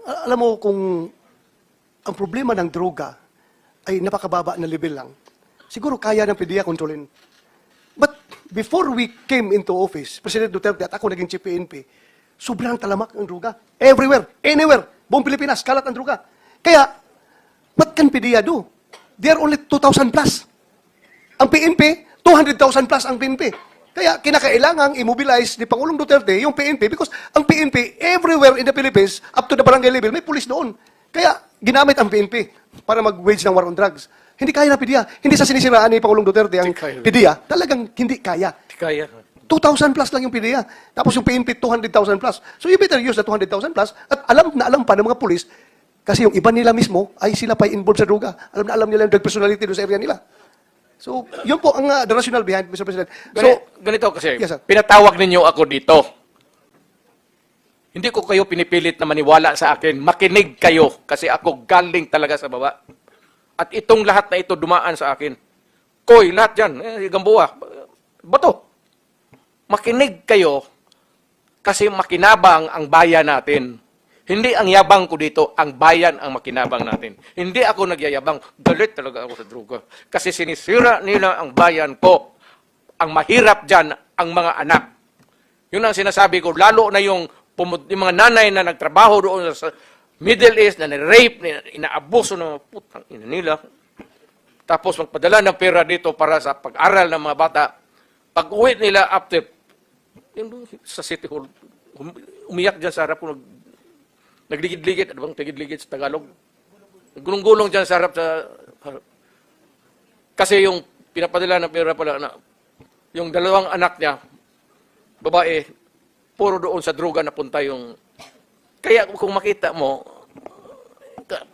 Alam mo, kung ang problema ng droga ay napakababa na level lang, siguro kaya ng PDEA kontrolin. But before we came into office, President Duterte at ako naging Chief PNP, sobrang talamak ang droga. Everywhere, anywhere, buong Pilipinas, kalat ang droga. Kaya, what can PDEA do? They are only 2,000 plus. Ang PNP, 200,000 plus ang PNP. Kaya kinakailangang immobilize ni Pangulong Duterte yung PNP because ang PNP everywhere in the Philippines, up to the barangay level, may pulis doon. Kaya ginamit ang PNP para mag-wage ng war on drugs. Hindi kaya na PDEA. Hindi sa sinisiraan ni Pangulong Duterte ang PDEA. Talagang hindi kaya. Hindi kaya. 2,000 plus lang yung PDEA. Tapos yung PNP, 200,000 plus. So you better use the 200,000 plus at alam na alam pa ng mga pulis kasi yung iba nila mismo ay sila pa involved sa droga. Alam na alam nila yung drug personality doon sa area nila. So, yun po ang the rationale behind, Mr. President. So, ganito kasi, yes, sir. pinatawag ninyo ako dito. Hindi ko kayo pinipilit na maniwala sa akin. Makinig kayo kasi ako galing talaga sa baba. At itong lahat na ito dumaan sa akin. Koy, lahat dyan. Gamboa. Bato. Makinig kayo kasi makinabang ang bayan natin. Hindi ang yabang ko dito, ang bayan ang makinabang natin. Hindi ako nagyayabang, galit talaga ako sa droga. Kasi sinisira nila ang bayan ko. Ang mahirap dyan, ang mga anak. Yun ang sinasabi ko, lalo na yung mga nanay na nagtrabaho doon sa Middle East, na rape, inaabuso ng mga putang ina nila. Tapos magpadala ng pera dito para sa pag-aral ng mga bata. Pag uwi nila after, yun, sa City Hall, umiyak dyan sa harap ko, nagligid-ligid, ano bang tigid-ligid sa Tagalog? Gulong-gulong dyan sa harap sa harap. Kasi yung pinapadala ng pera pala na yung dalawang anak niya, babae, puro doon sa droga napunta yung... Kaya kung makita mo,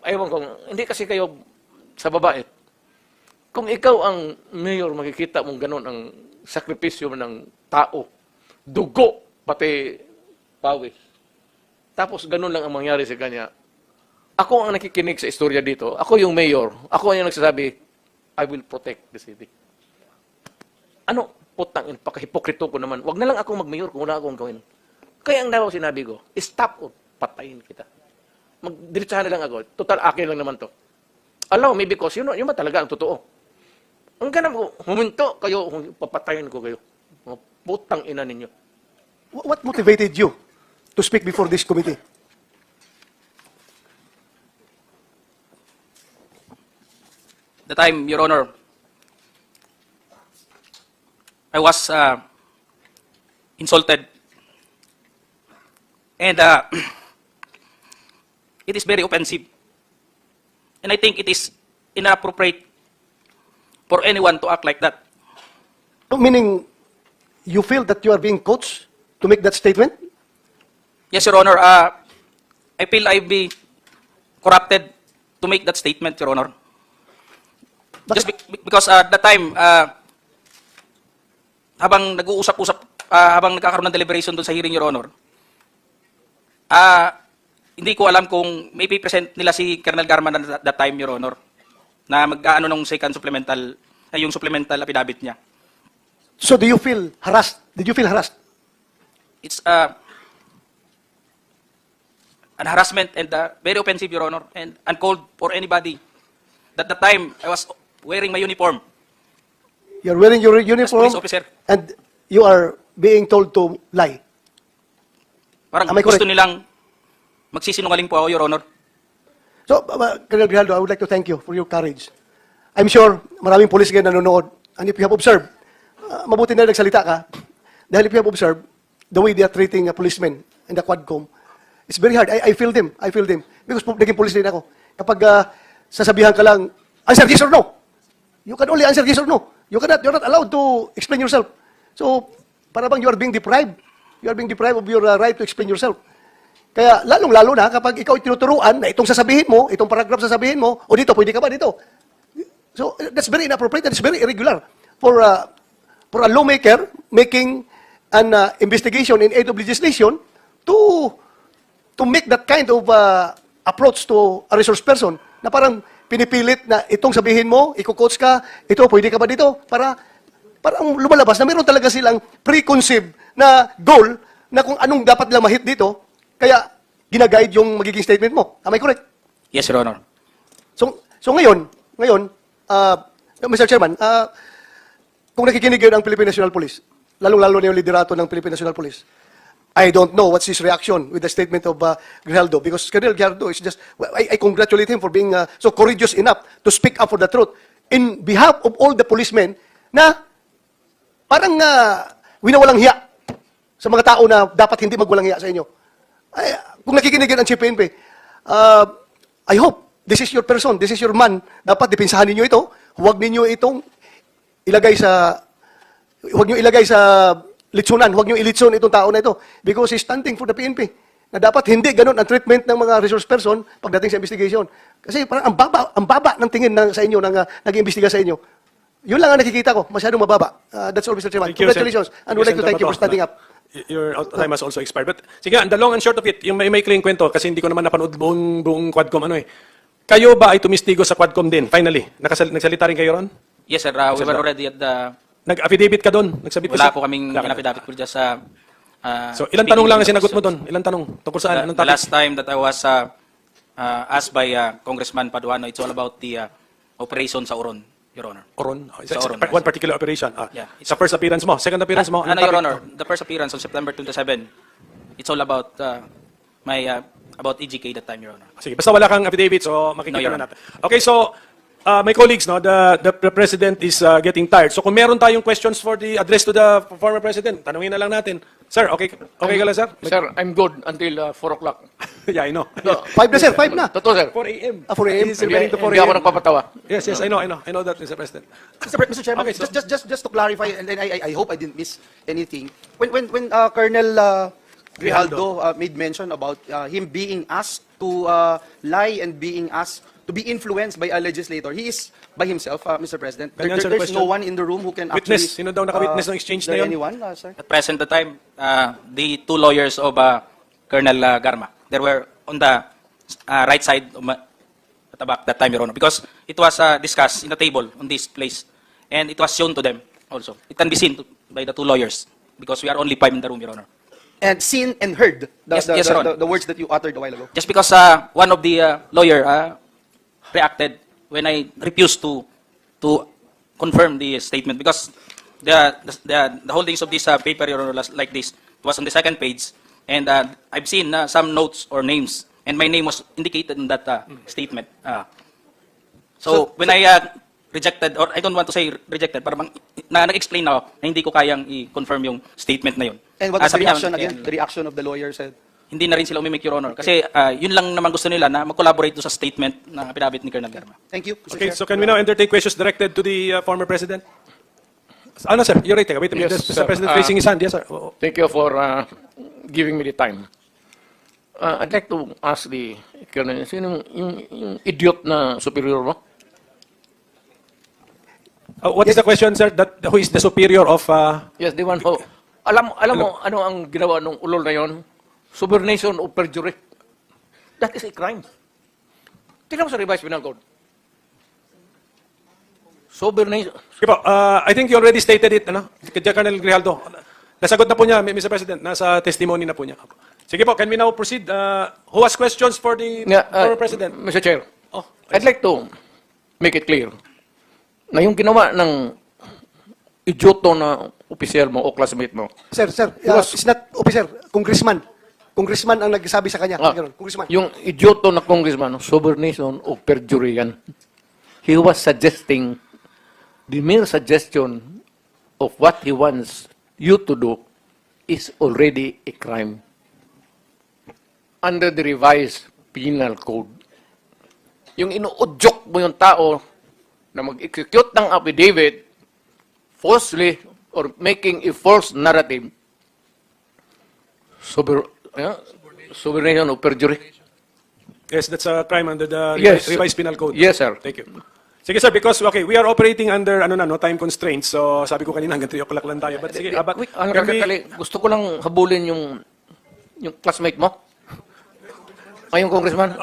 ayaw kung hindi kasi kayo sa babae. Kung ikaw ang mayor, makikita mong ganun ang sakripisyo ng tao, dugo, pati pawis. Tapos ganun lang ang mangyari sa kanya. Ako ang nakikinig sa istorya dito. Ako yung mayor. Ako yung nagsasabi, I will protect the city. Ano? Putang, pakahipokrito ko naman. Wag na lang ako mag-mayor kung wala akong gawin. Kaya ang daw sinabi ko, stop o patayin kita. Magdiretsahan na lang ako. Total, akin lang naman to. Allow me because yun ba talaga ang totoo. Ang ganun ko, huminto kayo, papatayin ko kayo. Mga putang ina ninyo. what motivated you to speak before this committee? The time, Your Honor, I was insulted. And it is very offensive. And I think it is inappropriate for anyone to act like that. Meaning, you feel that you are being coached to make that statement? Yes, Your Honor, I feel I've been corrupted to make that statement, Your Honor. Just because at the time, habang nag-uusap-usap, habang nagkakaroon ng deliberation doon sa hearing, Your Honor, hindi ko alam kung may present nila si Colonel Garman at that time, Your Honor, na mag-aano ng second supplemental, ay yung supplemental affidavit niya. So do you feel harassed? Did you feel harassed? It's an harassment and very offensive, Your Honor, and uncalled for anybody. At the time, I was wearing my uniform. You're wearing your uniform police officer. and you are being told to lie. Parang Am I gusto correct? nilang magsisinungaling po ako, Your Honor. So, Colonel Grijaldo, I would like to thank you for your courage. I'm sure maraming police ngayon nanonood. And if you have observed, mabuti na nagsalita ka, dahil if you have observed, the way they are treating a policeman in the Quadcom, it's very hard. I feel them. I feel them. Because naging police din ako. Kapag sasabihan ka lang, answer yes or no. You can only answer yes or no. You're not allowed to explain yourself. So, para bang you are being deprived. You are being deprived of your right to explain yourself. Kaya, lalong-lalo na kapag ikaw tinuturuan na itong sasabihin mo, itong paragraph sasabihin mo, o dito, pwede ka ba dito? So, that's very inappropriate and it's very irregular for a lawmaker making an investigation in aid of legislation to make that kind of approach to a resource person na parang pinipilit na itong sabihin mo, iko-coach ka, ito, pwede ka ba dito? Parang lumalabas na meron talaga silang preconceived na goal na kung anong dapat lang mahit dito. Kaya, ginaguide yung magiging statement mo. Am I correct? Yes, Your Honor. So ngayon, Mr. Chairman, kung nakikinig yun ang Philippine National Police, lalong-lalo na yung liderato ng Philippine National Police, I don't know what's his reaction with the statement of Grijaldo, because Colonel Grijaldo is just, I congratulate him for being so courageous enough to speak up for the truth in behalf of all the policemen na parang winawalang hiya sa mga tao na dapat hindi magwalang hiya sa inyo. Ay, kung nakikinig yun ang Chief PNP, I hope this is your person, this is your man. Dapat depensahan ninyo ito. Huwag ninyo itong ilagay sa litsunan. Huwag niyo ilitsun itong tao na ito because he's standing for the PNP. Na dapat hindi ganun ang treatment ng mga resource person pagdating sa investigation. Kasi parang ang baba ng tingin sa inyo ng nag-iimbestiga sa inyo. Yun lang ang nakikita ko, masyadong mababa. That's all, Mr. Chairman. Thank you, Congratulations. Sen. And would like to thank you for Bato. standing up. Your time has also expired. But sige, the long and short of it, yung may maikling kwento, kasi hindi ko naman napanood buong Quadcom Kayo ba ay tumistigo sa Quadcom din, finally? Nagsalita rin kayo ron? Yes, sir. We were already at the... Nag-affidavit ka doon? Nagsabit Wala ka po kaming affidavit po dyan sa... So, ilang tanong lang ang sinagot mo doon? Ilang tanong? Tungkol saan? Anong The topic? last time that I was asked by Congressman Paduano, it's all about the operation sa Oron, Your Honor. Oron? Sa Oron, One particular operation. Yeah. Sa first appearance mo. Second appearance mo. Your Honor, the first appearance on September 27, it's all about about EGK that time, Your Honor. Sige, basta wala kang affidavit, so makikita No, Your na natin. Okay, so, my colleagues, the President is getting tired. So, kung meron tayong questions for the address to the former President, tanungin na lang natin. Sir, okay ka lang, sir? Sir, I'm good until 4 o'clock. Yeah, I know. 5 na, sir. 5 na. Totoo, sir. 4 a.m. 4 a.m. He's referring to 4 Hindi ako a.m. nagpapatawa. Yes, I know that, Mr. President. Mr. Chairman, Okay, so- just to clarify, and I hope I didn't miss anything. When Colonel Grijaldo made mention about him being asked to lie and being asked to be influenced by a legislator, he is by himself, Mr. President. Can you answer the There's question? no one in the room who can Witness. actually... Sino daw naka-witness ng exchange is there na yun? anyone, sir? At present the time, the two lawyers of Colonel Garma, they were on the right side of at the back that time, Your Honor, because it was discussed in the table on this place, and it was shown to them also. It can be seen by the two lawyers, because we are only 5 in the room, Your Honor. And seen and heard Yes, Your Honor. the words that you uttered a while ago. Just because one of the lawyer reacted when I refused to confirm the statement, because the holdings of this paper, Your Honor, like this, was on the second page, and I've seen some notes or names, and my name was indicated in that statement. So when I rejected, or I don't want to say rejected, parang nag-explain ako na hindi ko kayang i-confirm yung statement na yun. And what was the Sabi niya, reaction again? The reaction of the lawyer said? hindi na rin sila umimik, Your Honor. Kasi yun lang naman gusto nila na mag-collaborate doon sa statement na pinabit ni Colonel Garma. Thank you, Mr. Okay, Chair. so can we now entertain questions directed to the former President? Ano, sir? You're right. Wait a minute. Yes, Mr. sir. President raising his hand. Yes, sir. Thank you for giving me the time. I'd like to ask the Colonel, sino yung idiot na superior mo? What is the question, sir? Who is the superior of... Yes, the one who... Alam mo ano ang ginawa ng ulol na yon? Subornation of perjury. That is a crime. Tingnan mo sa revised penal code. Subornation. Okay po, I think you already stated it, kay Colonel Grijaldo. Nasagot na po niya, Mr. President. Nasa testimony na po niya. Sige po, can we now proceed? Who has questions for the former President? Mr. Chair, Oh, I'd like to make it clear na yung ginawa ng idioto na opisyal mo o classmate mo. Sir, it's not officer, congressman. Congressman ang nagsabi sa kanya. Ganun, congressman. Yung idioto na congressman, subornation of perjury yan. He was suggesting, the mere suggestion of what he wants you to do is already a crime. Under the revised penal code. Yung inuudyok mo yung tao na mag-execute ng affidavit falsely or making a false narrative, subornation of perjury. yes, that's a crime under the Yes. revised penal code. Yes, sir. Thank you. Sige, sir, because, okay, we are operating under, time constraints. So, sabi ko kanina, hanggang 3 o'clock lang tayo. But, sige, but, Wait, can we- gusto ko lang habulin yung classmate mo. Ay, yung congressman.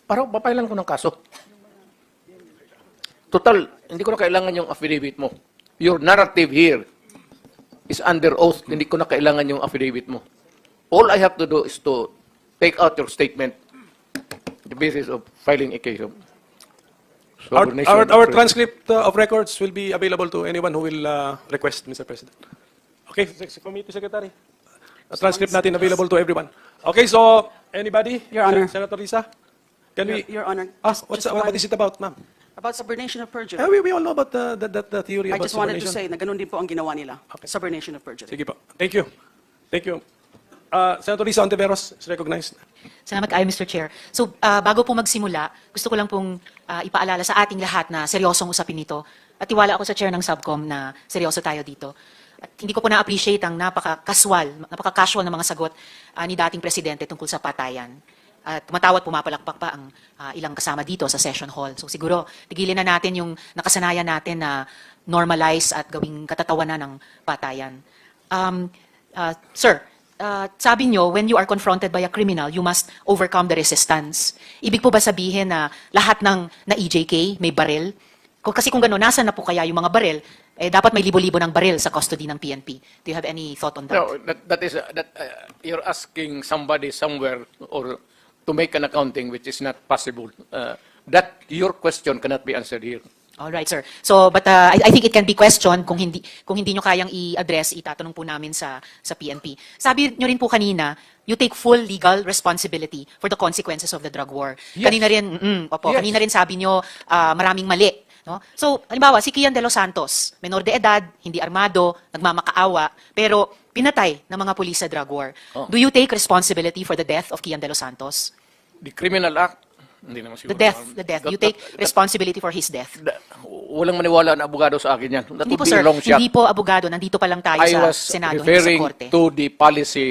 Parang papailan ko ng kaso. Total, hindi ko na kailangan yung affidavit mo. Your narrative here is under oath. Hindi ko na kailangan yung affidavit mo. All I have to do is to take out your statement the basis of filing a case of Our, subordination our, of our president. transcript of records will be available to anyone who will request, Mr. President. Okay, Committee Secretary. Transcript natin available to everyone. Okay, so anybody? Your Honor. Senator Risa? Can we? Your Honor. What is it about, ma'am? About subordination of perjury. We all know about the theory I about just wanted to subordination. say na ganun din po ang ginawa nila. Subordination of perjury. Sige po. Thank you. Thank you. Senator Risa Ontiveros is recognized. Salamat kayo, Mr. Chair. So, bago po magsimula, gusto ko lang pong ipaalala sa ating lahat na seryosong usapin nito. At tiwala ako sa chair ng subcom na seryoso tayo dito. At hindi ko po na-appreciate ang napaka-casual na mga sagot ni dating presidente tungkol sa patayan. At tumatawat, pumapalakpak pa ang ilang kasama dito sa session hall. So siguro, tigilin na natin yung nakasanayan natin na normalize at gawing katatawanan ng patayan. Sir, sabi nyo, when you are confronted by a criminal, you must overcome the resistance. Ibig po ba sabihin na lahat ng na-EJK may baril? Kasi kung gano'n, nasa na po kaya yung mga baril? Dapat may libo-libo ng baril sa custody ng PNP. Do you have any thought on that? No, that is you're asking somebody somewhere or to make an accounting which is not possible. That your question cannot be answered here. All right, sir. So, but I think it can be questioned kung hindi nyo kayang i-address, itatanong po namin sa PNP. Sabi nyo rin po kanina, you take full legal responsibility for the consequences of the drug war. Yes. Kanina rin, Yes. kanina rin sabi nyo, maraming mali. No? So, halimbawa, si Kian de los Santos, menor de edad, hindi armado, nagmamakaawa, pero pinatay ng mga pulis sa drug war. Oh. Do you take responsibility for the death of Kian de los Santos? The criminal act, hindi naman siguro. The death. You take responsibility for his death. Walang maniwala na abogado sa akin yan. That Hindi would po, be sir. a long shot. Hindi po abogado. Nandito pa lang tayo I sa was Senado, hindi sa referring Korte. to the policy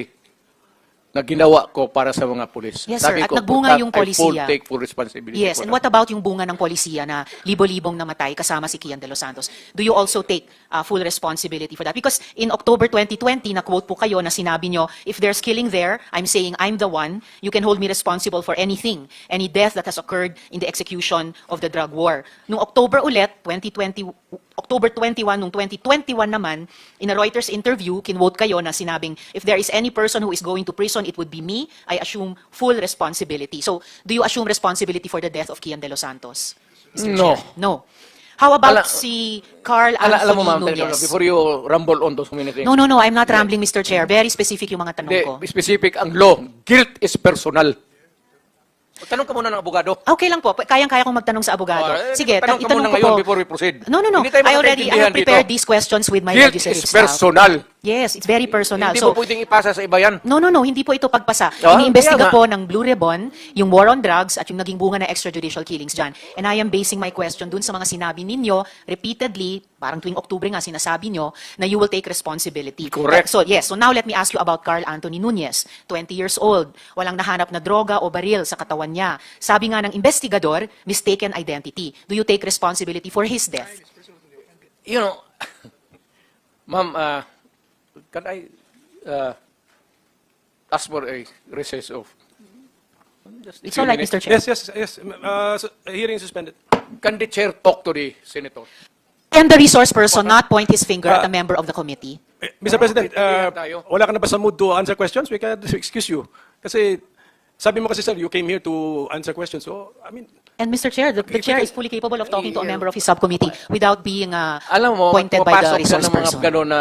na ginawa ko para sa mga pulis. Yes, sir. Sabi At ko, nagbunga that yung I polisiya. take full responsibility Yes, for and that. what about yung bunga ng polisiya na libo-libong namatay kasama si Kian de los Santos? Do you also take full responsibility for that? Because in October 2020, na-quote po kayo na sinabi nyo, if there's killing there, I'm saying I'm the one, you can hold me responsible for anything, any death that has occurred in the execution of the drug war. Noong October ulit, October 21, noong 2021 naman, in a Reuters interview, kinwote kayo na sinabing, if there is any person who is going to prison, it would be me. I assume full responsibility. So, do you assume responsibility for the death of Kian de los Santos? Mr. No. Chair? No. How about Ala- si Carl Anthony Alam mo, ma'am, Nunez? before you rumble on to so many things. No, I'm not rambling, Mr. Chair. Very specific yung mga tanong ko. Hindi, specific ang law. Guilt is personal. Tanong ka muna ng abogado. Okay lang po. Kayang-kaya kong magtanong sa abogado. Sige, tanong ka itanong muna ko ngayon po. before we proceed. No. Hindi tayo I have magkaintindihan prepared dito. these questions with my Guilt legislative is staff. personal. Yes, it's very personal. Hindi So, mo pwedeng ipasa sa iba yan. No, hindi po ito pagpasa. Ah, Iniimbestiga kaya nga. po ng Blue Ribbon yung war on drugs at yung naging bunga na extrajudicial killings dyan. And I am basing my question dun sa mga sinabi ninyo repeatedly, parang tuwing Oktubre nga sinasabi nyo, na you will take responsibility. Correct. So now let me ask you about Carl Anthony Nunez, 20 years old, walang nahanap na droga o baril sa katawan niya. Sabi nga ng investigador, mistaken identity. Do you take responsibility for his death? You know, ma'am, can I ask for a recess of just a It's few all right, minutes? Mr. Chair. Yes. Hearing suspended. Can the chair talk to the senator? Can the resource person not point his finger at a member of the committee? Mr. President, tayo. wala ka na ba sa mood to answer questions? We can excuse you. Kasi, sabi mo kasi, sir, you came here to answer questions. So, I mean, And Mr. Chair, the chair is fully capable of talking to a member of his subcommittee without being Alam mo, pointed by the pumapasok siya resource ng mga person. gano'n na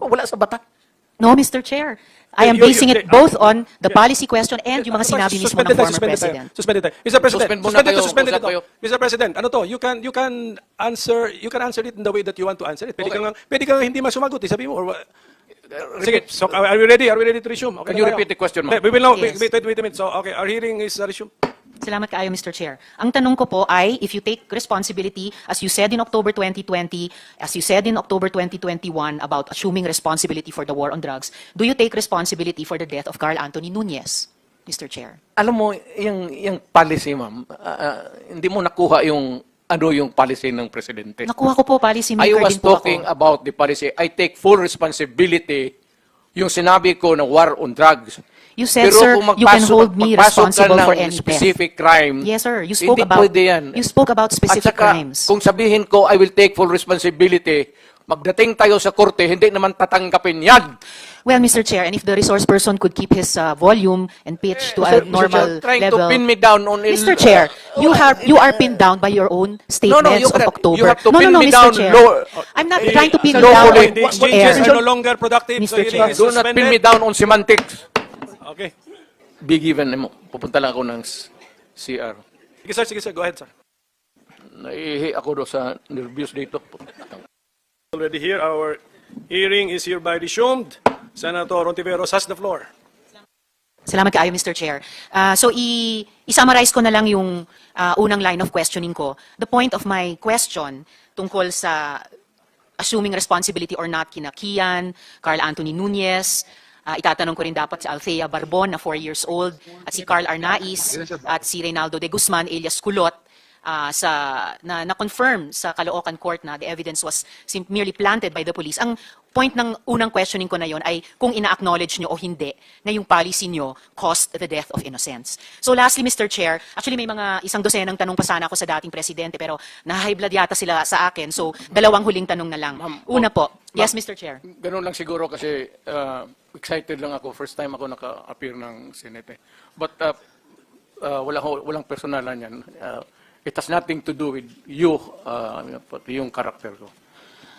wala sa bata. No, Mr. Chair. I am basing it both on the policy question and yung mga sinabi mismo ng former president. Suspended tayo. Mr. President, Suspend muna kayo, suspended usap ito. kayo. Mr. President, ano to? You can answer it in the way that you want to answer it. Pwede kang hindi masumagot, sabi mo or sige, so are we ready? Are we ready to resume? Okay Can you na tayo. repeat the question, ma'am? We will now, Yes. wait a minute. So, okay, our hearing is resumed. Salamat kaayo, Mr. Chair. Ang tanong ko po ay, if you take responsibility, as you said in October 2020, as you said in October 2021 about assuming responsibility for the war on drugs, do you take responsibility for the death of Carl Anthony Nunez, Mr. Chair? Alam mo, yung policy, ma'am, hindi mo nakuha yung policy ng presidente. Nakuha ko po, policy I maker was din po talking ako. about the policy. I take full responsibility yung sinabi ko na war on drugs. You said, Pero sir, kung you can hold me magpasok ka responsible ng for any death. specific crime, Yes, sir. You spoke hindi about pwede yan. you spoke about specific At saka, crimes. kung sabihin ko, I will take full responsibility, magdating tayo sa korte, hindi naman tatanggapin yan. Well, Mr. Chair, and if the resource person could keep his volume and pitch to a normal trying level. to pin me down on Mr. Chair, you are pinned down by your own statements you of cannot. October. You have to no, pin no, me Mr. down Chair. low. I'm not trying to pin you no, down fully. on The air. exchanges are no longer productive, so Mr. hearing Chair. is Do not pin me suspended. down on semantics. Okay. Be given mo. Pupunta lang ako ng CR. Sige sir, go ahead sir. Naihi ako do sa nervous dito. Already here, our hearing is hereby resumed. Senator Ontiveros has the floor. Salamat kaayo, Mr. Chair. So, i-summarize ko na lang yung unang line of questioning ko. The point of my question tungkol sa assuming responsibility or not kina Kian, Carl Anthony Nunez, itatanong ko rin dapat si Althea Barbon na 4 years old, at si Carl Arnaiz, at si Reynaldo de Guzman alias Kulot, na-confirm sa Caloocan Court na the evidence was merely planted by the police. Ang point ng unang questioning ko na yon ay kung ina-acknowledge nyo o hindi na yung policy nyo caused the death of innocents. So lastly, Mr. Chair, actually may mga isang dosenang tanong pa sana ako sa dating presidente pero na-high blood yata sila sa akin. So dalawang huling tanong na lang. Una po. Yes, Mr. Chair. Ganun lang siguro kasi excited lang ako. First time ako naka-appear ng Senate. But walang personalan yan. It has nothing to do with you, pati yung character ko.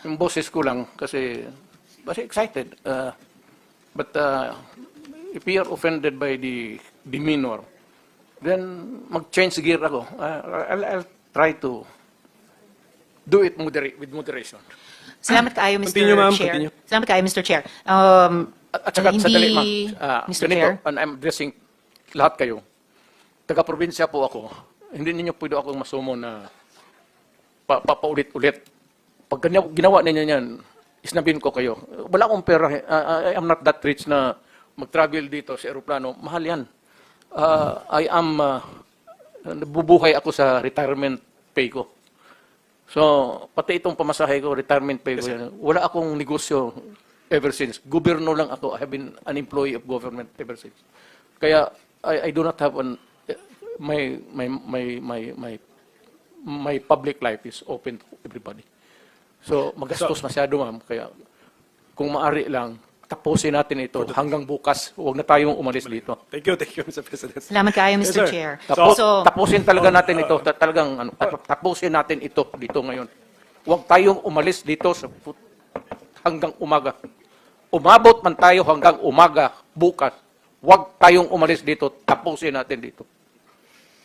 Yung boses ko lang kasi excited. But if you are offended by the demeanor, then mag-change gear ako. I'll try to do it with moderation. Salamat kaayo, Mr. Continue, ma'am. Chair. Continue. Salamat kaayo, Mr. Chair. At saka, sadali, ma'am. Mr. Ganito, Chair. and I'm addressing lahat kayo. Taga-probinsya po ako. Hindi ninyo pwede akong masumo na paulit-ulit. Pag ginawa ninyo yan, isnabin ko kayo. Wala akong pera. I am not that rich na mag-travel dito sa aeroplano. Mahal yan. Nabubuhay ako sa retirement pay ko. So, pati itong pamasahe ko, retirement pay ko yan. Wala akong negosyo ever since. Gobyerno lang ako. I have been an employee of government ever since. Kaya, I do not have my public life is open to everybody. So, magastos masyado, ma'am. Kaya, kung maari lang, tapusin natin ito hanggang bukas. Huwag na tayong umalis dito. Thank you, Mr. President. Salamat kaayo, Yes, Mr. sir. Chair. Tapusin talaga natin ito. Tapusin natin ito dito ngayon. Huwag tayong umalis dito hanggang umaga. Umabot man tayo hanggang umaga bukas. Huwag tayong umalis dito. Tapusin natin dito.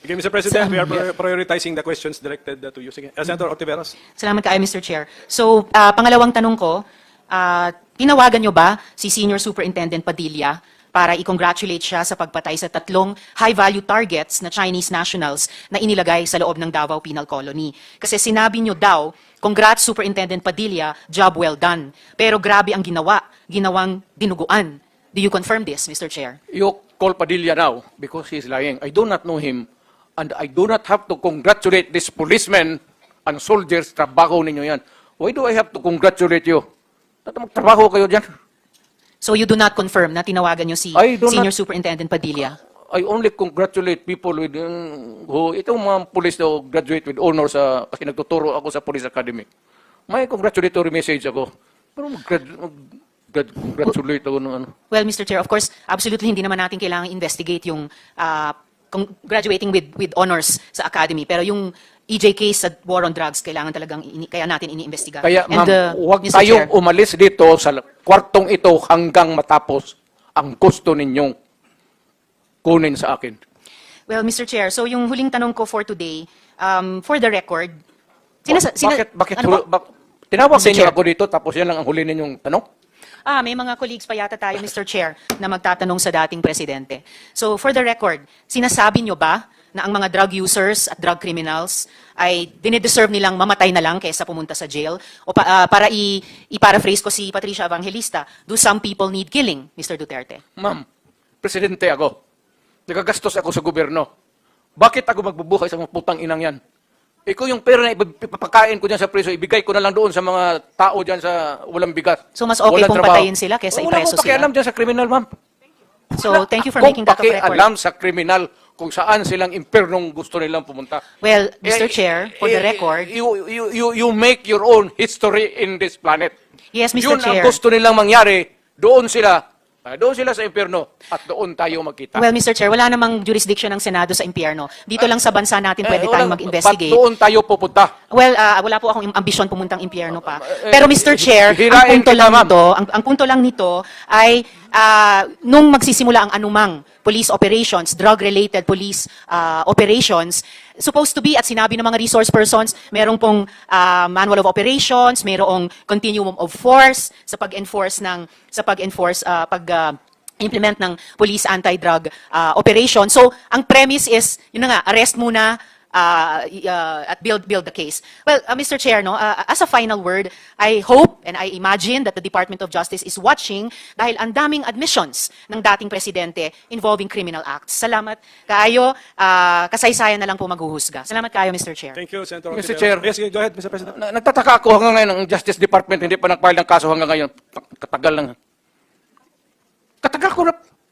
Okay, Mr. President, we are prioritizing the questions directed to you. Sige. Senator Ontiveros. Salamat kaayo, Mr. Chair. So, pangalawang tanong ko, tinawagan nyo ba si Senior Superintendent Padilla para i-congratulate siya sa pagpatay sa 3 high-value targets na Chinese nationals na inilagay sa loob ng Davao Penal Colony? Kasi sinabi nyo daw, congrats Superintendent Padilla, job well done. Pero grabe ang ginawang dinuguan. Do you confirm this, Mr. Chair? You call Padilla now because he's lying. I do not know him and I do not have to congratulate this policemen and soldiers. Trabaho ninyo yan. Why do I have to congratulate you? Magtrabaho kayo dyan. So you do not confirm na tinawagan nyo si I do Senior not- Superintendent Padilla? I only congratulate people with itong mga police na graduate with honors kasi nagtuturo ako sa Police Academy. May congratulatory message ako. Pero mag-congratulate ako ng ano. Well, Mr. Chair, of course, absolutely hindi naman natin kailangan investigate yung graduating with honors sa academy. Pero yung EJ case sa war on drugs, kailangan talagang kaya natin iniimbestiga. Kaya And, ma'am, huwag Mr. tayong Chair, umalis dito sa kwartong ito hanggang matapos ang gusto ninyong kunin sa akin. well, Mr. Chair, so yung huling tanong ko for today, for the record, Bakit ano po? tinawag Mr. ninyo Chair. ako dito tapos yan lang ang huli ninyong tanong? May mga colleagues pa yata tayo, Mr. Chair, na magtatanong sa dating presidente. So, for the record, sinasabi nyo ba na ang mga drug users at drug criminals ay dinideserve nilang mamatay na lang kaysa pumunta sa jail? O para i-paraphrase ko si Patricia Evangelista, do some people need killing, Mr. Duterte? Ma'am, presidente ako. Nagagastos ako sa gobyerno. Bakit ako magbubuhay sa mga putang inang yan? Ikaw yung pera na ipapakain ko dyan sa preso, ibigay ko na lang doon sa mga tao dyan sa walang bigas. So, mas okay walang kung trabaho. patayin sila kaysa Wala ipreso akong pakialam sila? dyan sa kriminal, ma'am. So, thank you for making that of record. Pakialam sa kriminal kung saan silang impernong gusto nilang pumunta. Well, Mr. Chair, for the record, You make your own history in this planet. yes, Mr. Yun Chair. ang gusto nilang mangyari, doon sila Doon sila sa impyerno at doon tayo magkita. Well, Mr. Chair, wala namang jurisdiction ng Senado sa impyerno. Dito lang sa bansa natin pwede tayong mag-investigate. Doon tayo pupunta. Well, wala po akong ambisyon pumuntang impyerno pa. Pero Mr. Chair, hirain kita, ma'am. ang punto lang nito ay nung magsisimula ang anumang police operations, drug-related police operations, supposed to be, at sinabi ng mga resource persons, merong pong manual of operations, merong continuum of force sa pag-enforce implement ng police anti-drug operation. So, ang premise is, yun na nga, arrest muna, at build the case. Well, Mr. Chair, no, as a final word, I hope and I imagine that the Department of Justice is watching dahil ang daming admissions ng dating presidente involving criminal acts. Salamat kayo. Kasaysayan na lang po maghuhusga. Salamat kayo, Mr. Chair. Thank you, Senator Mr. Ontiveros. Chair. Yes, go ahead, Mr. President. Nagtataka ako hanggang ngayon, ang Justice Department hindi pa nag-file ng kaso hanggang ngayon. Katagal lang.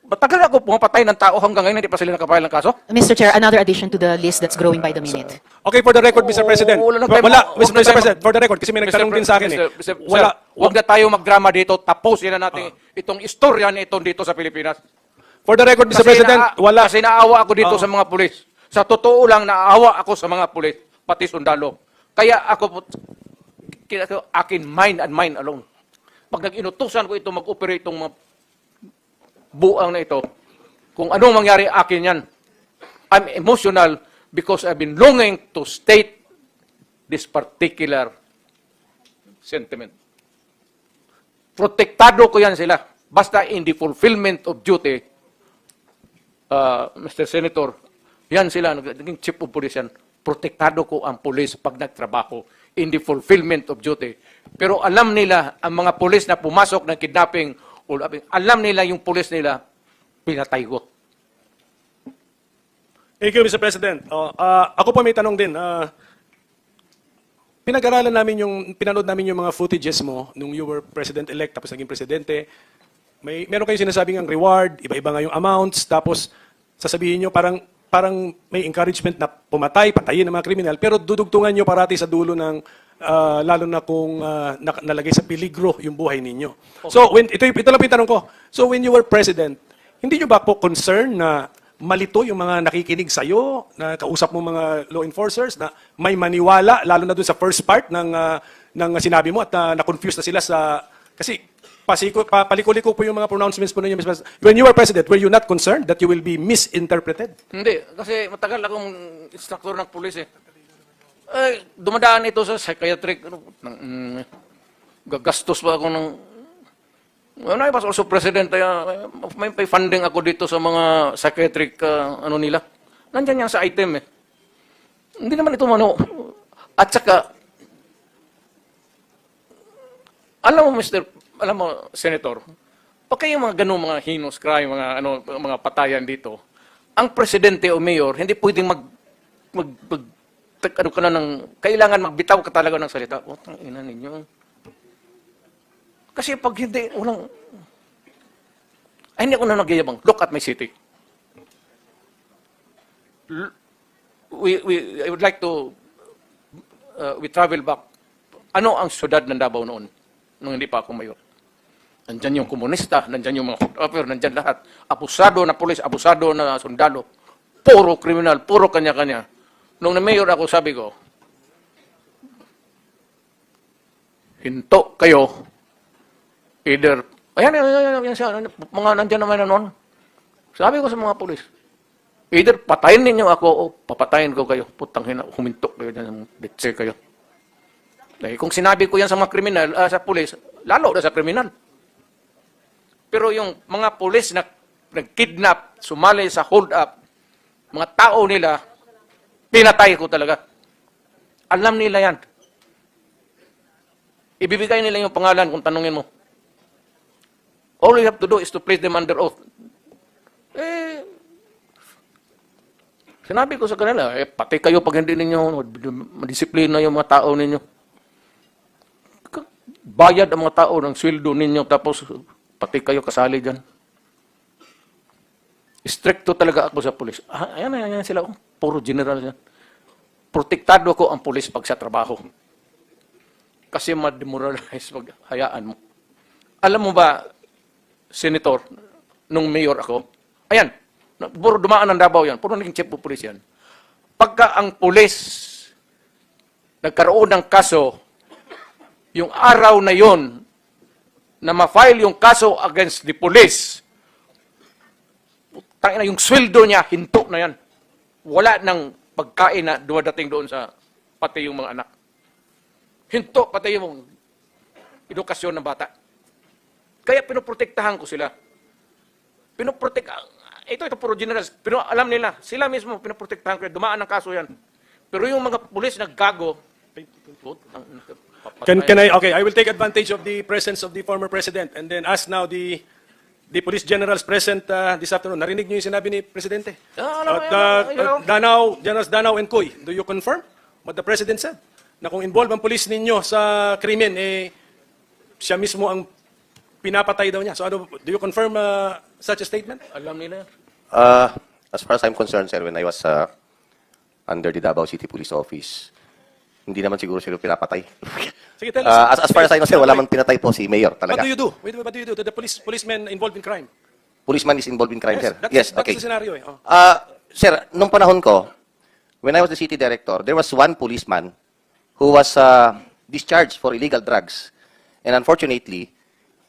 Matagal ako pumapatay ng tao hanggang ngayon, hindi pa sila nakapile ng kaso? Mr. Chair, another addition to the list that's growing by the minute. Okay, for the record, Mr. President. Wala na tayo- Wala, wag na Mr. tayo- President, for the record, kasi may nagtanong din sa akin eh. Wala, Huwag na tayo magdrama dito, tapusin na natin itong istorya na ito dito sa Pilipinas. for the record, Mr. President, wala. Kasi naawa ako dito sa mga pulis. Sa totoo lang, naawa ako sa mga pulis, pati sundalo. Kaya ako, akin mind and mind alone. Pag nag-inutusan ko ito, mag-operate itong mga buang na ito, kung anong mangyari akin yan, I'm emotional because I've been longing to state this particular sentiment. Protektado ko yan sila. Basta in the fulfillment of duty, Mr. Senator, yan sila, naging chief of police yan, protektado ko ang police pag nagtrabaho in the fulfillment of duty. Pero alam nila, ang mga police na pumasok ng kidnapping, alam nila yung police nila, pinatay ko. Thank you, Mr. President. Ako po may tanong din. Pinag-aralan namin pinanood namin yung mga footages mo nung you were president-elect tapos naging presidente. Meron kayong sinasabing ang reward, iba-iba nga yung amounts, tapos sasabihin nyo parang may encouragement na patayin ng mga kriminal, pero dudugtungan nyo parati sa dulo ng lalo na kung nalagay sa peligro yung buhay ninyo. Okay. So, ito lang yung tanong ko. So, when you were president, hindi nyo ba po concern na malito yung mga nakikinig sa'yo, na kausap mo mga law enforcers, na may maniwala, lalo na dun sa first part ng sinabi mo at na-confuse na sila sa... Kasi paliko-liko po yung mga pronouncements po ninyo, Mr. President. When you were president, were you not concerned that you will be misinterpreted? Hindi, kasi matagal akong instructor ng pulis eh. Dumadaan ito sa psychiatric, gagastos pa ako ng... When I was also president, may funding ako dito sa mga psychiatric nila. Nandiyan yan sa item eh. Hindi naman ito At saka, alam mo, Senator, okay yung mga ganung mga heinous crime, mga patayan dito. Ang presidente o mayor, hindi pwedeng kailangan magbitaw ka talaga ng salita. Putang ina ninyo. Kasi pag hindi, hindi ako na nagyayabang. Look at my city. I would like to, we travel back. Ano ang syudad ng Davao noon? Nung hindi pa ako mayor. Nandyan yung komunista, nandyan yung mga hot-upper, nandyan lahat. Abusado na polis, abusado na sundalo. Puro kriminal, puro kanya-kanya. Nung na-mayor ako, sabi ko, hinto kayo, either, yan siya, mga nandyan naman na noon. Sabi ko sa mga polis, either patayin ninyo ako o papatayin ko kayo. Putang hina, huminto kayo dyan, bitse kayo. Dahil kung sinabi ko yan sa mga kriminal, sa polis, lalo na sa kriminal. Pero yung mga polis na nag-kidnap, sumali sa hold-up, mga tao nila, pinatay ko talaga. Alam nila yan. Ibibigay nila yung pangalan kung tanungin mo. All you have to do is to place them under oath. Sinabi ko sa kanila, pati kayo pag hindi ninyo madisiplina yung mga tao ninyo. Bayad ang mga tao ng sweldo ninyo, tapos pati kayo kasali dyan. Stricto talaga ako sa pulis. Ayan sila. Puro general yan. Protektado ko ang pulis pag sa trabaho. Kasi ma-demoralize pag hayaan mo. Alam mo ba, senator, nung mayor ako, ayan, puro dumaan ng Davao yan, puro naging chief of police yan. Pagka ang pulis nagkaroon ng kaso, yung araw na yon na ma-file yung kaso against the police, tangina yung sweldo niya, hinto na yan. Wala nang pagkain na dumadating doon sa pati yung mga anak. Hinto pati yung edukasyon ng bata. Kaya pinoprotektahan ko sila. Ito puro generals. Pero alam nila, sila mismo pinoprotektahan ko. Dumaan ng kaso yan. Pero yung mga pulis naggago, I will take advantage of the presence of the former president and then ask now the police generals present this afternoon. Narinig niyo yung sinabi ni Presidente? Generals Danao and Coy, do you confirm what the President said? Na kung involved ang police ninyo sa krimen, siya mismo ang pinapatay daw niya. So do you confirm such a statement? alam nila. As far as I'm concerned, sir, when I was under the Davao City Police Office, hindi naman siguro sila pinapatay. Sige, tell us. As far as I know, sir, wala man pinatay po si Mayor What talaga. do you do? Wait, what do you do to the policemen involved in crime? Policeman is involved in crime, sir. That's Okay. the scenario. Oh. Sir, nung panahon ko, when I was the city director, there was one policeman who was discharged for illegal drugs. And unfortunately,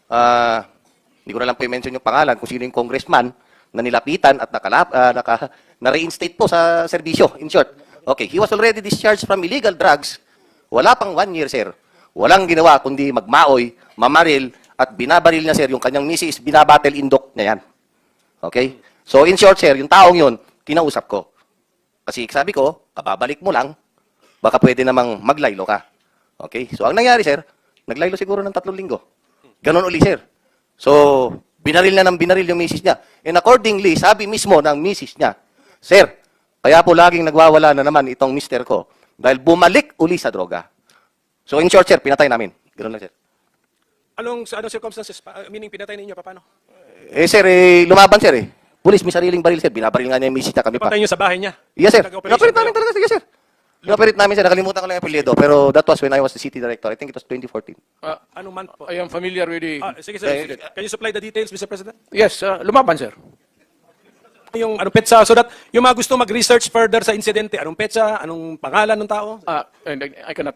hindi ko na lang po i-mention yung pangalan kung sino yung congressman na nilapitan at na-reinstate po sa serbisyo, in short. Okay, he was already discharged from illegal drugs. Wala pang 1 year, sir. Walang ginawa kundi magmaoy, mamaril, at binabaril niya, sir, yung kanyang misis, binabattle indok niya yan. Okay? So, in short, sir, yung taong yun, kinausap ko. Kasi sabi ko, kababalik mo lang, baka pwede namang maglaylo ka. Okay? So, ang nangyari, sir, naglaylo siguro ng 3 linggo. Ganon uli, sir. So, binaril na ng binaril yung misis niya. And accordingly, sabi mismo ng misis niya, sir, kaya po laging nagwawala na naman itong mister ko dahil bumalik uli sa droga. So, in short, sir, pinatay namin. Ganon lang, sir. Anong circumstances? Meaning, pinatay ninyo, paano? Sir, lumaban, sir, eh. Pulis, may sariling baril, sir. Binabaril nga niya yung misis niya, kami pa. Pinatay nyo sa bahay niya? Yes, sir. Nag-operation Pinoperate namin kayo? talaga, yes, sir. Pinoperate namin, sir. Nakalimutan ko lang yung apelyido, pero that was when I was the city director. I think it was 2014. Anong month po? I am familiar with the... Sige, sir. Can you supply the details, Mr. President? Yes, lumaban, sir. Yung anong petsa, so that yung mga gusto mag-research further sa insidente, anong petsa, anong pangalan ng tao? And I cannot...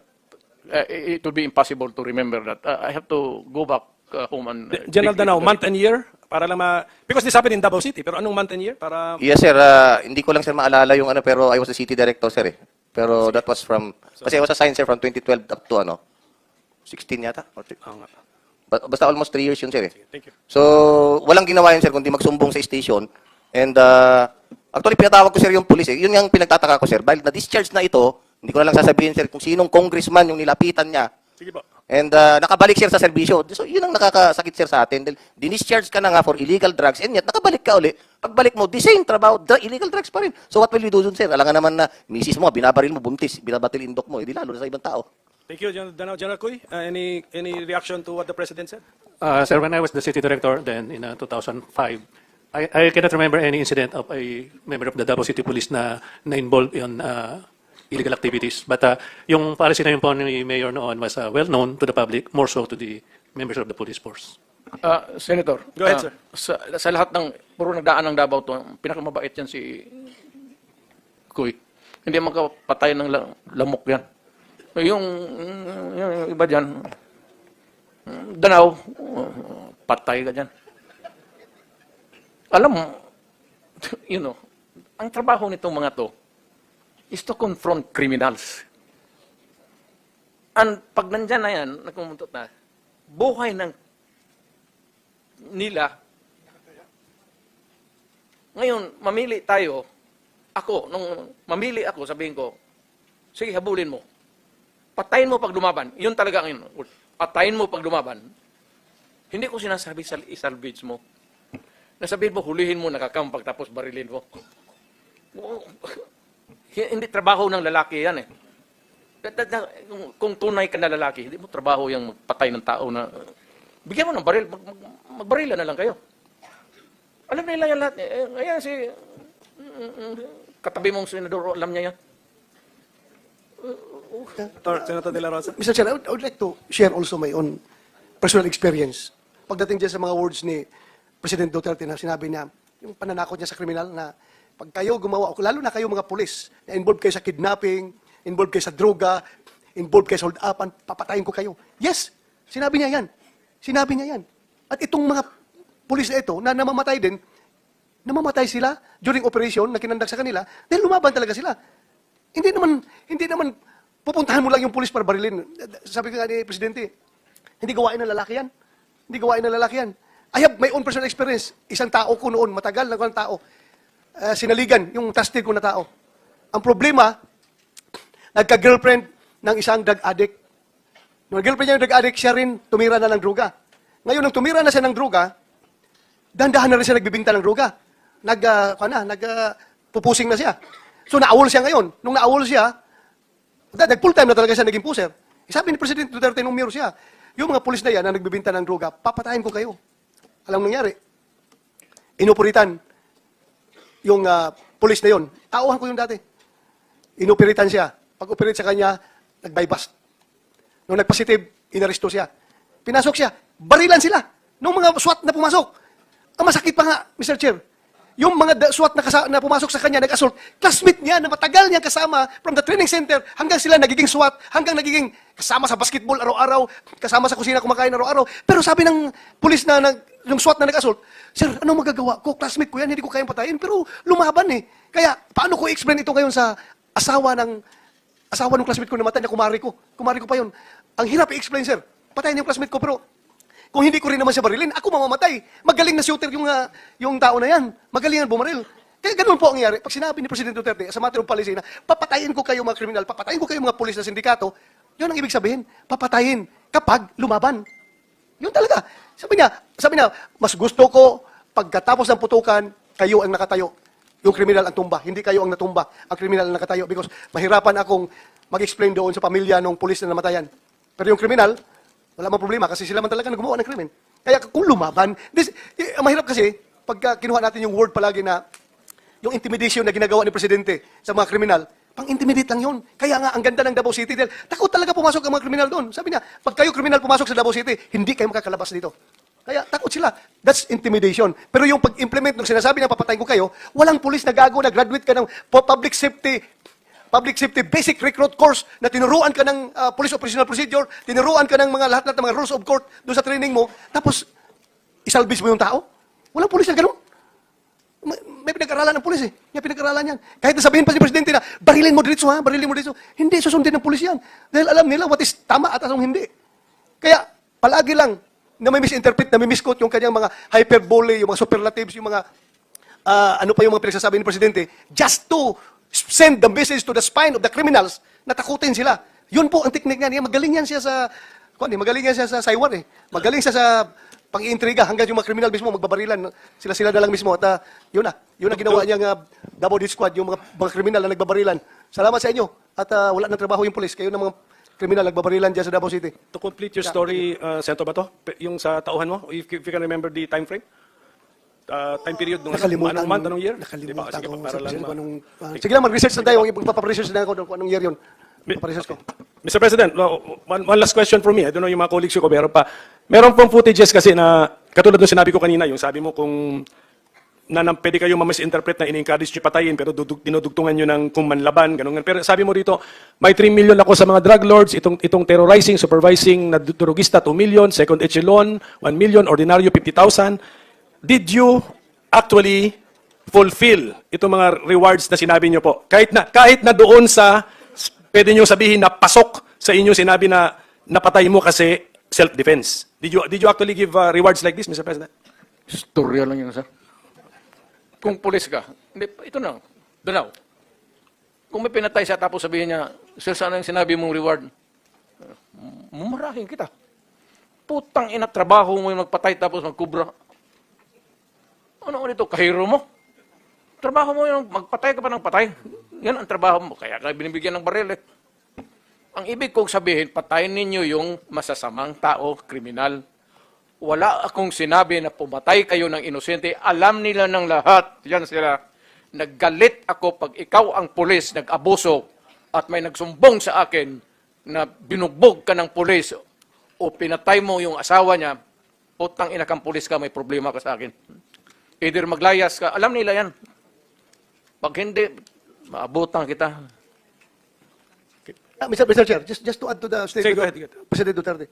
it would be impossible to remember that. I have to go back home and... General Danao, month and year? Para lang because this happened in Davao City, pero anong month and year? Para... Yes, sir. Hindi ko lang, sir, maalala yung ano, pero I was the city director, sir, eh. Pero that was from... Kasi I was assigned, sir, from 2012 up to, 16 yata? Basta almost 3 years yun, sir, eh. Thank you. So, walang ginawa yun, sir, kundi magsumbong sa station. And actually, pinatawag ko, sir, yung police. Yun yung pinagtataka ko, sir. Dahil na-discharge na ito, hindi ko na lang sasabihin, sir, kung sinong congressman yung nilapitan niya. Sige po. And nakabalik, sir, sa serbisyo. So, yun ang nakakasakit, sir, sa atin. Dahil dinischarge ka na nga for illegal drugs, and yet, nakabalik ka uli. Pagbalik mo, the same trabaho, the illegal drugs pa rin. So, what will you do dun, sir? Alam nga naman na misis mo, binabaril mo, buntis, binabatil indok mo. Hindi lalo na sa ibang tao. Thank you, General Danao. General Cuy, any reaction to what the President said? Sir, when I was the city director then in 2005, I cannot remember any incident of a member of the Davao City Police na involved in illegal activities. But yung policy na yun po ni Mayor noon was well known to the public, more so to the members of the police force. Senator. Go ahead, sir. Sa lahat ng puro nagdaan ng Davao to, pinakamabait yan si Kuy. Hindi makapatay ng lamok yan. Yung iba dyan, Danao, patay ka dyan. Alam mo, ang trabaho nitong mga to is to confront criminals. And pag nandyan na yan, nagkumuntot na, buhay ng nila. Ngayon, mamili tayo. Nung mamili ako, sabihin ko, sige, habulin mo. Patayin mo pag lumaban. Yun talaga ang patayin mo pag lumaban. Hindi ko sinasabi i-salvage mo. Nasabihin mo, hulihin mo, nakakampak, tapos barilin mo. Hindi trabaho ng lalaki yan eh. Kung tunay ka na lalaki, hindi mo trabaho yung magpatay ng tao na... Bigyan mo ng baril, magbarila na lang kayo. Alam nila yan lahat. Ayan si... katabi mong senador, alam niya yan. Senator De La Rosa. Mr. Chair, I would like to share also my own personal experience. Pagdating dyan sa mga words ni President Duterte na sinabi niya, yung pananakot niya sa kriminal na pag kayo gumawa, lalo na kayo mga pulis, na involved kayo sa kidnapping, involved kayo sa droga, involved kayo sa hold-upan, papatayin ko kayo. Yes, sinabi niya yan. Sinabi niya yan. At itong mga pulis na ito, na namamatay din, namamatay sila during operation na kinandak sa kanila, dahil lumaban talaga sila. Hindi naman pupuntahan mo lang yung pulis para barilin. Sabi ko nga ni Presidente, hindi gawain ng lalaki yan. Hindi gawain ng lalaki yan. I have my own personal experience. Isang tao ko noon, matagal na ng tao, sinaligan yung trusted ko na tao. Ang problema, nagka-girlfriend ng isang drug addict. Nung girlfriend niya yung drug addict, siya rin tumira na ng droga. Ngayon, nung tumira na siya ng droga, dahan-dahan na rin siya nagbibinta ng droga. Pupusing na siya. So, naawol siya ngayon. Nung naawol siya, nag-full time na talaga siya naging puser. Sabi ni President Duterte nung mayor siya, yung mga pulis na yan na nagbibinta ng droga, papatayin ko kayo. Alam mo nangyari? Inoperitan yung pulis na yon. Tauhan ko yung dati. Inoperitan siya. Pag-operate sa kanya, nag-bypass. Nung nag-positive, inaresto siya. Pinasok siya. Barilan sila. Nung mga SWAT na pumasok. Ang masakit pa nga, Mr. Chair, yung mga SWAT na pumasok sa kanya, nag-assault, classmate niya na matagal niyang kasama from the training center hanggang sila nagiging SWAT, hanggang nagiging kasama sa basketball araw-araw, kasama sa kusina kumakain araw-araw. Pero sabi ng pulis na yung SWAT na nag-assault, Sir, anong magagawa ko? Classmate ko yan, hindi ko kayang patayin, pero lumaban eh. Kaya, paano ko i-explain ito ngayon sa asawa ng classmate ko na namatay na kumari ko? Kumari ko pa yun. Ang hirap i-explain, sir. Patayin yung classmate ko, pero kung hindi ko rin naman siya barilin, ako mamamatay. Magaling na shooter yung tao na yan. Magaling na bumaril. Kaya ganun po ang nangyari. Pag sinabi ni President Duterte, sa matter of policy na, papatayin ko kayo mga kriminal, papatayin ko kayo mga pulis na sindikato, yun ang ibig sabihin. Papatayin kapag lumaban. Yun talaga. Sabi niya, mas gusto ko, pagkatapos ng putukan, kayo ang nakatayo. Yung kriminal ang tumba. Hindi kayo ang natumba. Ang kriminal ang nakatayo. Because mahirapan akong mag-explain doon sa pamilya ng pulis na namatayan. Pero yung kriminal, wala mang problema kasi sila man talaga gumawa ng krimen. Kaya kung lumaban, mahirap kasi, pagka kinuha natin yung word palagi na, yung intimidation na ginagawa ni Presidente sa mga kriminal, pang-intimidate lang yun. Kaya nga, ang ganda ng Davao City, dahil takot talaga pumasok ang mga kriminal doon. Sabi niya, pag kayo kriminal pumasok sa Davao City, hindi kayo makakalabas dito. Kaya takot sila. That's intimidation. Pero yung pag-implement ng sinasabi na papatayin ko kayo, walang pulis na gago na graduate ka ng public safety basic recruit course na tinuruan ka ng police operational procedure, tinuruan ka ng lahat ng mga rules of court doon sa training mo, tapos isalbis mo yung tao? Walang pulis na gano'n. May pinag-aralan ng pulis eh. May pinag-aralan yan. Kahit nasabihin pa si Presidente na, barilin mo dito ha, barilin mo dito. Hindi, susundin ng pulis yan. Dahil alam nila what is tama at anong hindi. Kaya, palagi lang na may misinterpret, na may misquote yung kanyang mga hyperbole, yung mga superlatives, yung mga, ano pa yung mga pinagsasabi ng Presidente, just to send the message to the spine of the criminals na takutin sila. Yun po ang technique niya. Magaling yan siya sa, magaling yan siya sa saywar eh. Magaling siya sa pang-iintriga hanggang yung mga kriminal mismo magbabarilan. Sila na lang mismo. At yun na ginawa niyang Davao Death Squad, yung mga kriminal na nagbabarilan. Salamat sa inyo. At wala nang trabaho yung pulis. Kayo na mga kriminal nagbabarilan dyan sa Davao City. To complete your story, Senator Bato, yung sa tauhan mo, if you can remember the time frame? Time period nung Nakalimutan. anong month, anong year? Nakalimutan Sige, ko. para lang Sige lang, mag-research na tayo. Magpaparesearch na ako kung anong year yun. Paparesearch ko. Mr. President, one last question for me. I don't know yung mga colleagues ko, meron pong footages kasi na, katulad ng sinabi ko kanina, yung sabi mo kung pwede kayong ma-misinterpret na in-encourage nyo patayin, pero dinudugtungan nyo ng kung manlaban, ganun. Pero sabi mo rito, may 3 million ako sa mga drug lords, itong terrorizing, supervising na drugista, 2 million, second echelon, 1 million, ordinaryo, 50,000. Did you actually fulfill itong mga rewards na sinabi nyo po? Kahit na doon sa, pwede nyo sabihin na pasok sa inyong sinabi na napatay mo kasi self-defense. Did you actually give rewards like this, Mr. President? Istorya lang yun, sir. Kung pulis ka, hindi, ito na, Dalaw. Kung may pinatay siya tapos sabihin niya, sir, saan ang sinabi mong reward? Mumarahin kita. Putang ina, trabaho mo yung magpatay tapos magkubra. Ano ito, kahiro mo? Trabaho mo yung magpatay ka pa ng patay. Yan ang trabaho mo. Kaya ka binibigyan ng baril eh. Ang ibig kong sabihin, patayin ninyo yung masasamang tao, kriminal. Wala akong sinabi na pumatay kayo ng inosente. Alam nila ng lahat. Yan sila. Naggalit ako pag ikaw ang pulis, nag-abuso, at may nagsumbong sa akin na binugbog ka ng pulis o pinatay mo yung asawa niya, putang ina kang pulis ka, may problema ka sa akin. Either maglayas ka, alam nila yan. Pag hindi, maabutan kita. Mr. Chair, just to add to the Sige, statement go of ahead. President Duterte.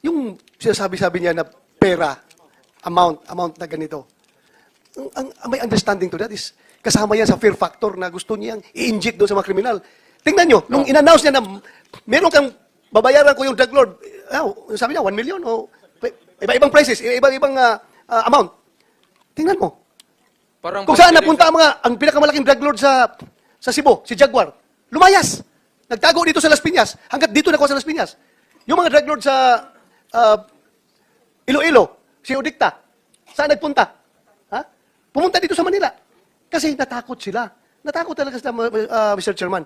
Yung sinasabi-sabi niya na pera, amount na ganito, ang may understanding to that is kasama yan sa fear factor na gusto niyang i-inject doon sa mga kriminal. Tingnan nyo, nung in-announce niya na meron kang babayaran ko yung drug lord, sabi niya 1 million o iba-ibang prices, iba-ibang amount. Tingnan mo. Parang Kung saan napunta ang pinakamalaking drug lord sa Cebu, si Jaguar, lumayas. Nagtago dito sa Las Piñas, hanggat dito nakuha sa Las Piñas. Yung mga drug lord sa Iloilo, si Udikta, saan nagpunta? Ha? Pumunta dito sa Manila. Kasi natakot sila. Natakot talaga sila, Mr. Chairman.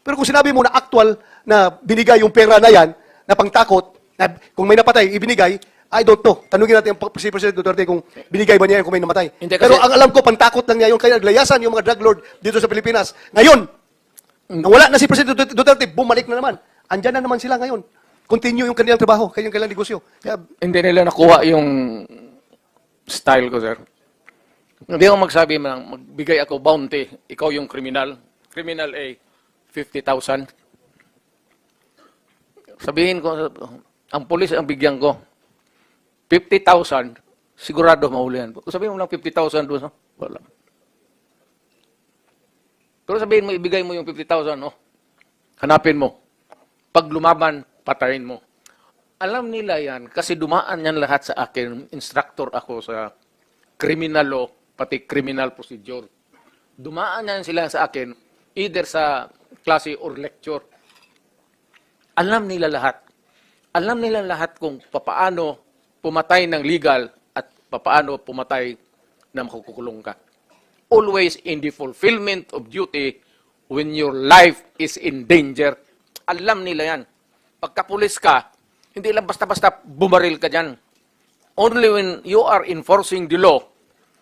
Pero kung sinabi mo na actual na binigay yung pera na yan, na pangtakot, na kung may napatay, ibinigay, I don't know. Tanungin natin si President Duterte kung binigay ba niya yan kung may namatay. Hindi, kasi- Pero ang alam ko, pangtakot lang niya yun. Kaya naglayasan yung mga drug lord dito sa Pilipinas. Ngayon, nawala na si President Duterte, bumalik na naman. Andyan na naman sila ngayon. Continue yung kanilang trabaho, kanilang negosyo. Kaya, Hindi nila nakuha yung style ko, sir. Hindi ako magsabi, magbigay ako bounty. Ikaw yung kriminal. Criminal A, 50,000. Sabihin ko, ang pulis ang bigyan ko, 50,000, sigurado mahuli yan. Sabihin mo lang 50,000 doon, wala. Pero sabihin mo, ibigay mo yung 50,000, no? Hanapin mo. Pag lumaban, patayin mo. Alam nila yan, kasi dumaan yan lahat sa akin. Instructor ako sa criminal law, pati criminal procedure. Dumaan yan sila sa akin, either sa klase or lecture. Alam nila lahat. Alam nila lahat kung papaano pumatay ng legal at papaano pumatay na makukulong ka. Always in the fulfillment of duty when your life is in danger. Alam nila yan. Pagkapulis ka, hindi lang basta-basta bumaril ka dyan. Only when you are enforcing the law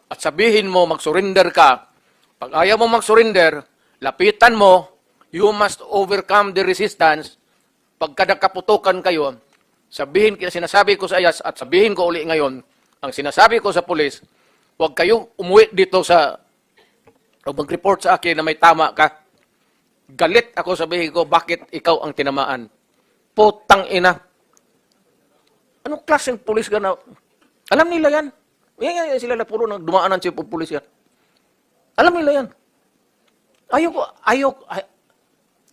at sabihin mo mag-surrender ka, pag ayaw mo mag-surrender, lapitan mo, you must overcome the resistance. Pagka nagkaputukan kayo, sabihin, sinasabi ko sa IAS at sabihin ko uli ngayon, ang sinasabi ko sa pulis, huwag kayong umuwi dito o mag-report sa akin na may tama ka. Galit ako, sabihin ko, bakit ikaw ang tinamaan? Putang ina. Anong klaseng pulis ka na? Alam nila yan. Yan sila na puro dumaan ng chief of police yan. Alam nila yan.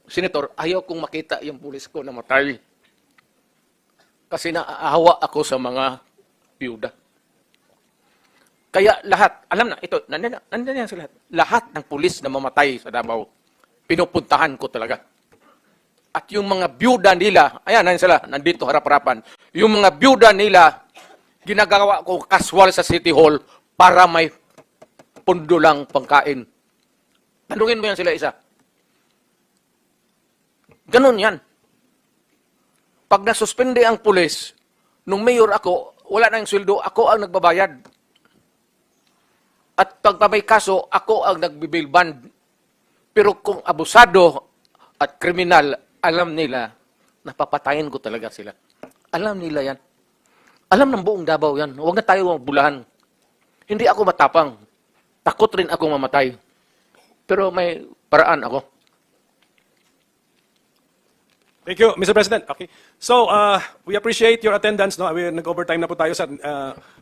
Senator, ayaw kong makita yung pulis ko na matay. Kasi naaawa ako sa mga byuda. Kaya lahat, alam na, ito, nandiyan yan sila. Lahat ng pulis na mamatay sa Davao, pinupuntahan ko talaga. At yung mga byuda nila, ayan, nandiyan sila, nandito harap-harapan. Yung mga byuda nila, ginagawa ko kaswal sa City Hall para may pundo lang pangkain. Tanungin mo yan sila isa. Ganun yan. Pag nasuspende ang pulis, nung mayor ako, wala na yung sweldo, ako ang nagbabayad. At pag may kaso, ako ang nagbibail bond. Pero kung abusado at kriminal, alam nila, napapatayin ko talaga sila. Alam nila yan. Alam ng buong Davao yan. Huwag na tayo bulahan. Hindi ako matapang. Takot rin ako mamatay. Pero may paraan ako. Thank you, Mr. President. Okay. So, we appreciate your attendance. No? Nag-overtime na po tayo.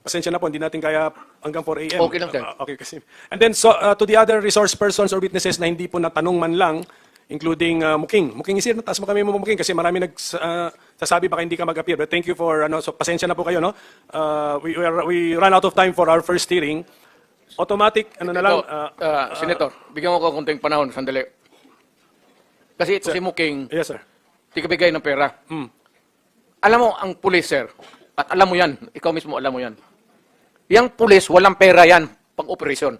Pasensya na po, hindi natin kaya hanggang 4 a.m. Okay lang, sir. Okay, kasi. And then, so, to the other resource persons or witnesses na hindi po natanong man lang, including Muking. Muking isir, taas mo kami mo Muking kasi marami nagsasabi baka hindi ka mag-appear. But thank you for, so pasensya na po kayo, no? We ran out of time for our first hearing. Automatic, na lang. Senator, bigyan mo ko konting panahon, sandali. Kasi ito si Muking, Yes, sir. tikabigay ng pera. Alam mo, ang pulis, sir, at alam mo yan, ikaw mismo alam mo yan. Yang pulis, walang pera yan, pang-operasyon.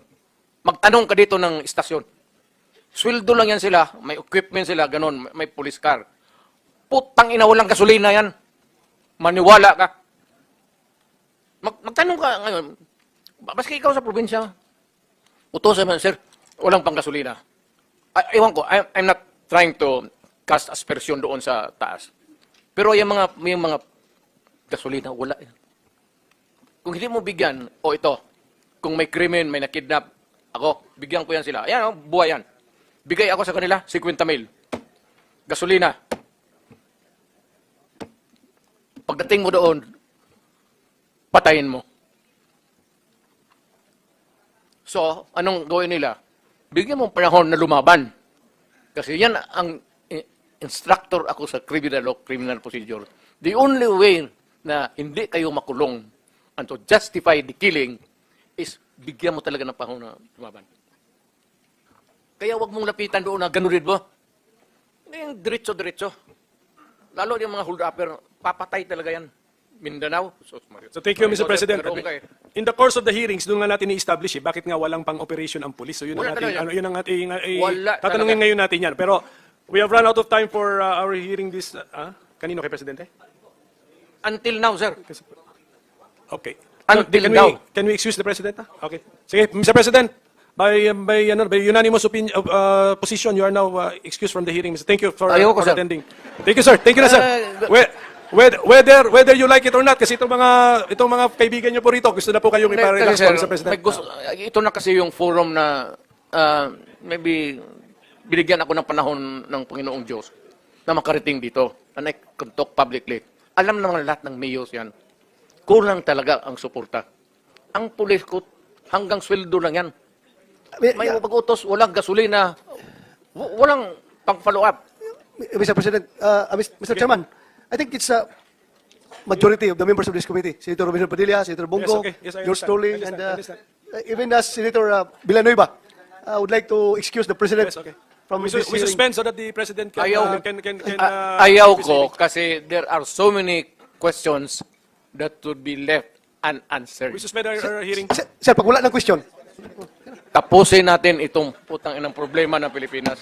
Magtanong ka dito ng istasyon. Sweldo lang yan sila, may equipment sila, ganun, may police car. Putang ina, walang gasolina yan. Maniwala ka. Magtanong ka ngayon, maski ikaw sa probinsya, utosan mo, sir, walang pang gasolina. Ewan ko, I'm not trying to cast aspersion doon sa taas. Pero yung mga gasolina, wala yan. Kung hindi mo bigyan, ito, kung may krimen, may nakidnap, ako, bigyan ko yan sila. Ayan, oh, buhay yan. Bigay ako sa kanila, 50,000. Gasolina. Pagdating mo doon, patayin mo. So, anong gawin nila? Bigyan mo panahon na lumaban. Kasi yan ang instructor ako sa criminal law, criminal procedure. The only way na hindi kayo makulong and to justify the killing is bigyan mo talaga ng panahon na lumaban. Kaya wag mong lapitan doon na ganurin mo. Yung diretso-diretso. Lalo yung mga hold-upper, papatay talaga yan. Mindanao. So thank you, Mr. President. In the course of the hearings, doon nga natin i-establish bakit nga walang pang-operation ang police. So yun ang Wala ating, talaga. yun ang ating Wala tatanungin talaga. ngayon natin yan. Pero we have run out of time for our hearing this. Kanino kay Presidente? Until now, sir. Okay. Until can now. Can we excuse the President? Okay. Sige, Mr. President, by unanimous position, you are now excused from the hearing. Thank you for Ayoko, sir. attending. Thank you, sir. Thank you na, sir. Whether you like it or not, kasi itong mga kaibigan niyo po rito, gusto na po kayong iparelax Kasi, sir, po, Mr. President. may ito na kasi yung forum na maybe binigyan ako ng panahon ng Panginoong Diyos na makarating dito. And I can talk publicly. Alam naman lahat ng mayors yan. Kulang talaga ang suporta. Ang pulis ko, hanggang sweldo lang yan. May pag-utos, walang gasolina, walang pang-follow up. Mr. President, Mr. Chairman, I think it's a majority of the members of this committee. Senator Robinson Padilla, Senator Bongo, okay. Yes, I George understand. Tully, I understand. and I understand. even as Senator Villanueva, I would like to excuse the President Yes, okay. from We this hearing. suspend so that the President can... Ayaw, can ayaw ko kasi there are so many questions that would be left unanswered. We suspend our hearing. Sir, pag wala ng question, Tapusin natin itong putang inang problema ng Pilipinas.